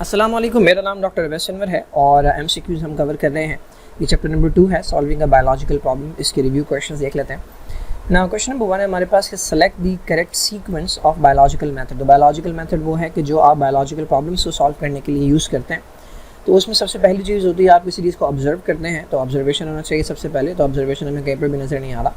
अस्सलाम वालेकुम, मेरा नाम डॉक्टर अवैस अनवर है और एमसीक्यूज़ हम कवर कर रहे हैं। ये चैप्टर नंबर 2 है, सॉल्विंग अ बायोलॉजिकल प्रॉब्लम। इसके रिव्यू क्वेश्चंस देख लेते हैं ना। क्वेश्चन नंबर 1 है हमारे पास कि select the correct sequence of biological method. तो बायोलॉजिकल मेथड वो है कि जो आप बायोलॉजिकल प्रॉब्लम्स को सॉल्व करने के लिए यूज़ करते हैं। तो उसमें सबसे पहली चीज़ होती है आप किसी चीज़ को ऑब्जर्व करते हैं, तो ऑब्जर्वेशन होना चाहिए सबसे पहले। तो ऑब्जर्वेशन हमें कहीं पर भी नज़र नहीं आ रहा।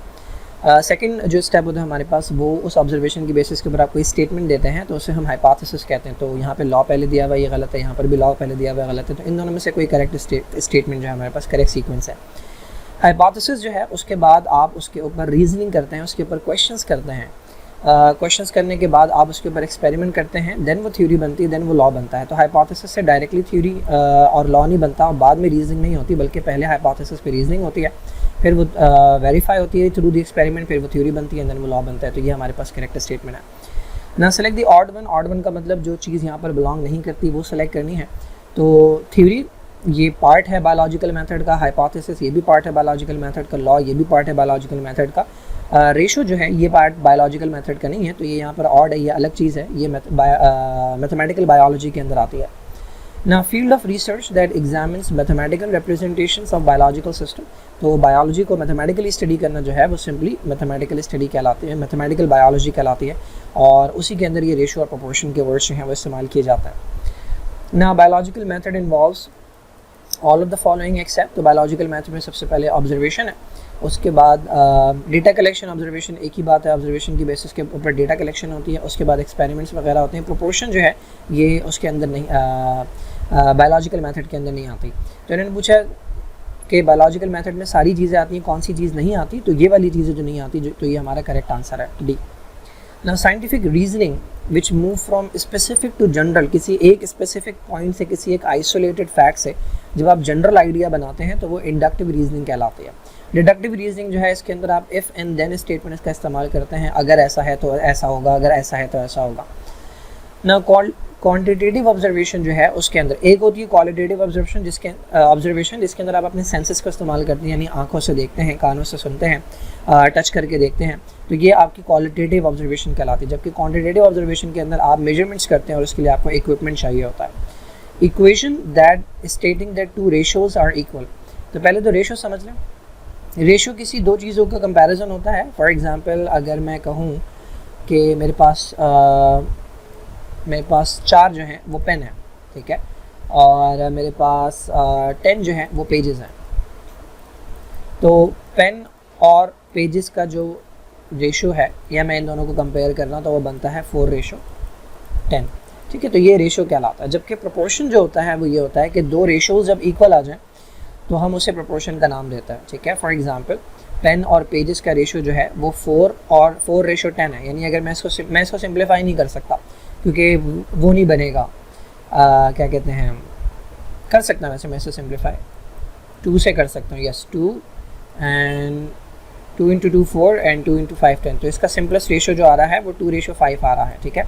सेकंड जो स्टेप होता है हमारे पास, वो उस ऑब्जर्वेशन की बेसिस के ऊपर आप कोई स्टेटमेंट देते हैं, तो उसे हम हाइपोथेसिस कहते हैं। तो यहाँ पे लॉ पहले दिया हुआ ये गलत है, यहाँ पर भी लॉ पहले दिया हुआ गलत है। तो इन दोनों में से कोई करेक्ट स्टेटमेंट जो है हमारे पास करेक्ट सीक्वेंस है। हाइपोथेसिस जो है उसके बाद आप उसके ऊपर रीजनिंग करते हैं, उसके ऊपर क्वेश्चंस करते हैं। क्वेश्चंस करने के बाद आप उसके ऊपर एक्सपेरिमेंट करते हैं, देन वो थ्योरी बनती है, देन वो लॉ बनता है। तो हाइपोथेसिस से डायरेक्टली थ्योरी और लॉ नहीं बनता और बाद में रीजनिंग नहीं होती, बल्कि पहले हाइपोथेसिस पे रीजनिंग होती है, फिर वो वेरीफाई होती है थ्रू द एक्सपेरिमेंट, फिर वो थ्योरी बनती है, देन वो लॉ बनता है। तो ये हमारे पास करेक्ट स्टेटमेंट है ना। Select the odd one. Odd one का मतलब जो चीज़ यहाँ पर बिलोंग नहीं करती वो सेलेक्ट करनी है। तो थ्योरी ये पार्ट है बायोलॉजिकल मेथड का, हाइपोथेसिस ये भी पार्ट है बायोलॉजिकल मेथड का, लॉ ये भी पार्ट है बायोलॉजिकल मेथड का, रेशो जो है ये पार्ट बायोलॉजिकल मेथड का नहीं है। तो ये यहाँ पर ऑड है, ये अलग चीज़ है, ये मैथमेटिकल बायोलॉजी के अंदर आती है ना। Field of research that examines mathematical representations of biological system. तो बायोलॉजी को मैथमेटिकली स्टडी करना जो है वो सिंपली मैथमेटिकल स्टडी कहलाती है, मैथमेटिकल बायोलॉजी कहलाती है। और उसी के अंदर ये रेशो और प्रोपोर्शन के वर्ड्स जो हैं वो इस्तेमाल किए जाते हैं ना। Biological method involves all of the following except. तो बायोलॉजिकल मेथड में सबसे पहले ऑब्जर्वेशन है, उसके बाद डेटा कलेक्शन। ऑब्जर्वेशन एक ही बात है, ऑब्जर्वेशन की बेसिस के ऊपर डेटा कलेक्शन होती है, उसके बाद एक्सपेरिमेंट्स वगैरह होते हैं। प्रोपोर्शन जो है ये उसके अंदर नहीं, बायोलॉजिकल मेथड के अंदर नहीं आती। तो इन्होंने पूछा कि बायोलॉजिकल मेथड में सारी चीज़ें आती हैं, कौन सी चीज़ नहीं आती, तो ये वाली चीज़ें जो नहीं आती, तो ये हमारा करेक्ट आंसर है, डी। ना scientific reasoning which move from specific to general. किसी एक स्पेसिफिक पॉइंट से, किसी एक आइसोलेटेड फैक्ट से जब आप जनरल आइडिया बनाते हैं तो वो इंडक्टिव रीजनिंग कहलाती है। डिडक्टिव रीजनिंग जो है इसके अंदर आप इफ़ एंड देन स्टेटमेंट का इस्तेमाल करते हैं, अगर ऐसा है तो ऐसा होगा, अगर ऐसा है तो ऐसा होगा ना। क्वांटिटेटिव ऑब्जर्वेशन जो है उसके अंदर एक होती है क्वालिटेटिव ऑब्जर्वेशन, जिसके अंदर आप अपने सेंसेस का इस्तेमाल करते हैं, यानी आंखों से देखते हैं, कानों से सुनते हैं, टच करके देखते हैं। तो ये आपकी क्वालिटेटिव ऑब्जर्वेशन कहलाती है। जबकि क्वांटिटेटिव ऑब्जर्वेशन के अंदर आप मेजरमेंट्स करते हैं और उसके लिए आपको इक्विपमेंट चाहिए होता है। Equation that stating that two ratios are equal. तो पहले तो रेशो समझ लें। रेशो किसी दो चीज़ों का कंपैरिजन होता है। फॉर एग्जांपल अगर मैं कहूँ कि मेरे पास 4 जो हैं वो पेन है, ठीक है, और मेरे पास 10 जो है वो पेजेस हैं। तो पेन और पेजेस का जो रेशो है, या मैं इन दोनों को कंपेयर कर रहा हूँ, तो वो बनता है 4:10, ठीक है। तो ये रेशो कहलाता है। जबकि प्रोपोर्शन जो होता है वो ये होता है कि दो रेशोज जब इक्वल आ जाएं तो हम उसे प्रोपोर्शन का नाम देता है, ठीक है। फॉर एग्जांपल पेन और पेजेस का रेशो जो है वो 4 और 4:10 है। यानी अगर मैं इसको सिंप्लीफाई नहीं कर सकता क्योंकि वो नहीं बनेगा, क्या कहते हैं, कर सकता हूँ वैसे मैं इसे सिंप्लीफाई 2 से कर सकता हूँ, यस 2 एंड 2 × 2 4 एंड 2 × 5 10। तो इसका सिंपलेस्ट रेशो जो आ रहा है वो 2:5 आ रहा है, ठीक है।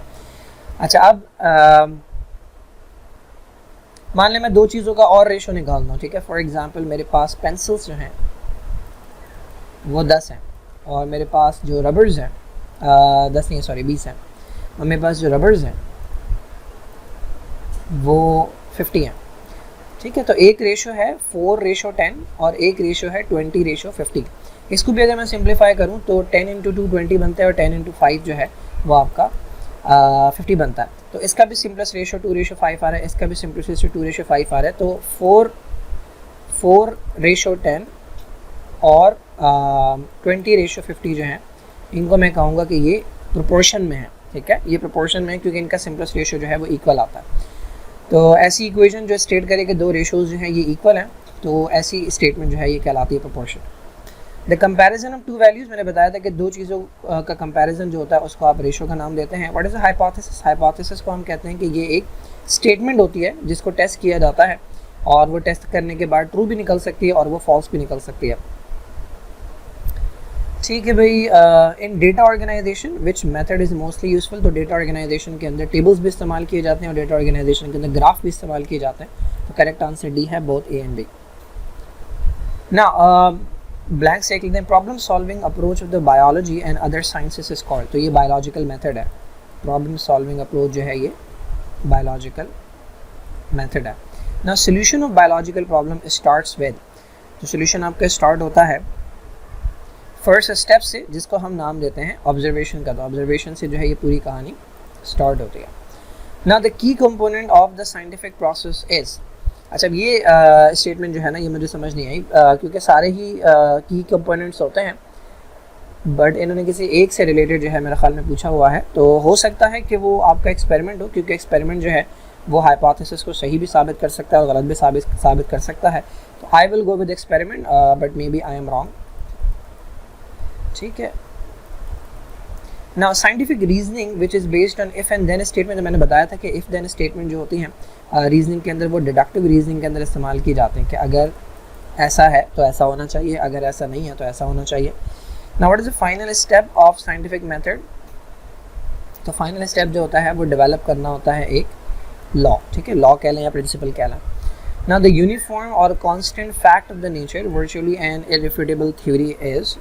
अच्छा, अब मान लें मैं दो चीज़ों का और रेशो निकालता हूँ, ठीक है। फॉर एग्जांपल मेरे पास पेंसिल्स जो हैं वो 10 हैं और मेरे पास जो रबर्स हैं 10 नहीं सॉरी 20 हैं, और मेरे पास जो रबर्स हैं वो 50 हैं, ठीक है। तो एक रेशो है 4:10 और एक रेशो है 20:50। इसको भी अगर मैं सिंप्लीफाई करूँ तो 10 × 2 20 बनता है और 10 × 5 जो है वो आपका 50 बनता है। तो इसका भी सिंपलेस्ट रेशो 2:5 आ रहा है, इसका भी सिंपलेस्ट रेशो 2:5 आ रहा है। तो 4:10 और 20:50 जो है, इनको मैं कहूँगा कि ये प्रोपोर्शन में है, ठीक है। ये प्रोपोर्शन में है क्योंकि इनका सिंपलेस्ट रेशो जो है वो इक्वल आता है। तो ऐसी इक्वेशन जो स्टेट करे कि दो रेशोज़ जो हैं ये इक्वल हैं, तो ऐसी स्टेटमेंट जो है ये कहलाती है proportion. The comparison of 2 values, मैंने बताया था कि दो चीज़ों का कंपैरिजन जो होता है उसको आप रेशो का नाम देते हैं। What is hypothesis? हाइपोथेसिस को हम कहते हैं कि ये एक स्टेटमेंट होती है जिसको टेस्ट किया जाता है और वो टेस्ट करने के बाद ट्रू भी निकल सकती है और वो फॉल्स भी निकल सकती है, ठीक है भाई। In data organisation which method is mostly useful. तो डेटा ऑर्गेनाइजेशन के अंदर टेबल्स भी इस्तेमाल किए जाते हैं और डेटा ऑर्गेनाइजेशन के अंदर ग्राफ भी इस्तेमाल किए जाते हैं। तो करेक्ट आंसर डी है, बोथ ए एंड बी ना। ब्लैंक से लिखते हैं problem solving approach of the biology and other sciences is called. तो ये बायोलॉजिकल मेथड है, प्रॉब्लम सॉल्विंग अप्रोच जो है ये बायोलॉजिकल मेथड है ना। Solution of biological problem starts with, तो सोल्यूशन आपका स्टार्ट होता है फर्स्ट स्टेप से, जिसको हम नाम देते हैं ऑब्जर्वेशन का। तो ऑब्जर्वेशन से जो है ये पूरी कहानी स्टार्ट होती है। ना the key component of the scientific process is, अच्छा ये स्टेटमेंट जो है ना ये मुझे समझ नहीं आई, क्योंकि सारे ही की कंपोनेंट्स होते हैं, बट इन्होंने किसी एक से रिलेटेड जो है मेरे ख्याल में पूछा हुआ है। तो हो सकता है कि वो आपका एक्सपेरिमेंट हो, क्योंकि एक्सपेरिमेंट जो है वो हाइपोथेसिस को सही भी साबित कर सकता है और गलत भी साबित कर सकता है। तो I will go with experiment, but maybe I am wrong. ठीक है ना। Scientific reasoning which is based on if and then statement, मैंने बताया था कि इफ़ देन स्टेटमेंट जो होती हैं रीजनिंग के अंदर, वो डिडक्टिव रीजनिंग के अंदर इस्तेमाल की जाते हैं कि अगर ऐसा है तो ऐसा होना चाहिए, अगर ऐसा नहीं है तो ऐसा होना चाहिए। Now what is the final step of scientific method, तो फाइनल स्टेप जो होता है वो डेवलप करना होता है एक लॉ, ठीक है, लॉ कह लें या प्रिंसिपल कह लें। नाउ द यूनिफॉर्म और constant fact of the nature virtually and irrefutable theory is,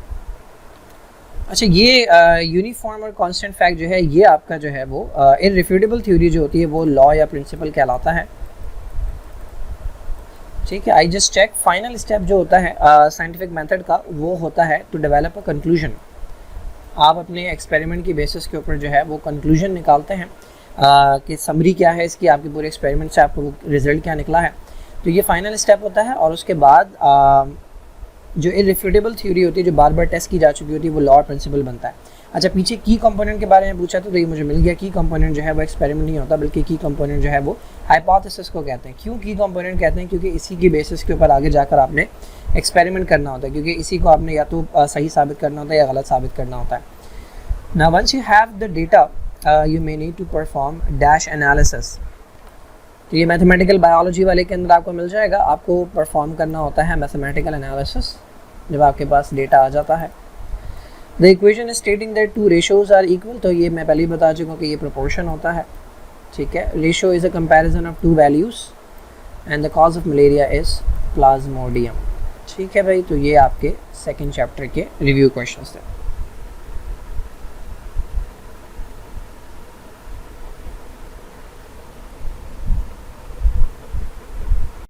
अच्छा ये यूनिफॉर्म और कांस्टेंट फैक्ट जो है ये आपका जो है वो इररिफ्यूटेबल थ्योरी जो होती है वो लॉ या प्रिंसिपल कहलाता है। ठीक है, I just check. Final step जो होता है साइंटिफिक मेथड का वो होता है टू डेवलप अ कंक्लूजन। आप अपने एक्सपेरिमेंट की बेसिस के ऊपर जो है वो कंक्लूजन निकालते हैं कि समरी क्या है इसकी, आपके पूरे एक्सपेरिमेंट से आपको रिजल्ट क्या निकला है। तो ये फाइनल स्टेप होता है। और उसके बाद जो इररिफ्यूटेबल थ्योरी होती है, जो बार बार टेस्ट की जा चुकी होती है, वो लॉ और प्रिंसिपल बनता है। अच्छा, पीछे की कंपोनेंट के बारे में पूछा तो ये मुझे मिल गया। की कंपोनेंट जो है वो एक्सपेरिमेंट नहीं होता, बल्कि की कंपोनेंट जो है वो हाइपोथेसिस को कहते हैं। क्यों की कंपोनेंट कहते हैं? क्योंकि इसी की बेसिस के ऊपर आगे जाकर आपने एक्सपेरिमेंट करना होता है, क्योंकि इसी को आपने या तो सही साबित करना होता है या गलत साबित करना होता है। Now once you have the data you may need to perform dash analysis. तो ये मैथमेटिकल बायोलॉजी वाले के अंदर आपको मिल जाएगा। आपको परफॉर्म करना होता है मैथमेटिकल एनालिसिस जब आपके पास डेटा आ जाता है। The equation is stating that two ratios are equal, तो ये मैं पहले ही बता चुका हूँ कि ये प्रोपोर्शन होता है। ठीक है, ratio is a comparison of two values and the cause of malaria is Plasmodium. ठीक है भाई, तो ये आपके सेकेंड चैप्टर के रिव्यू क्वेश्चंस थे।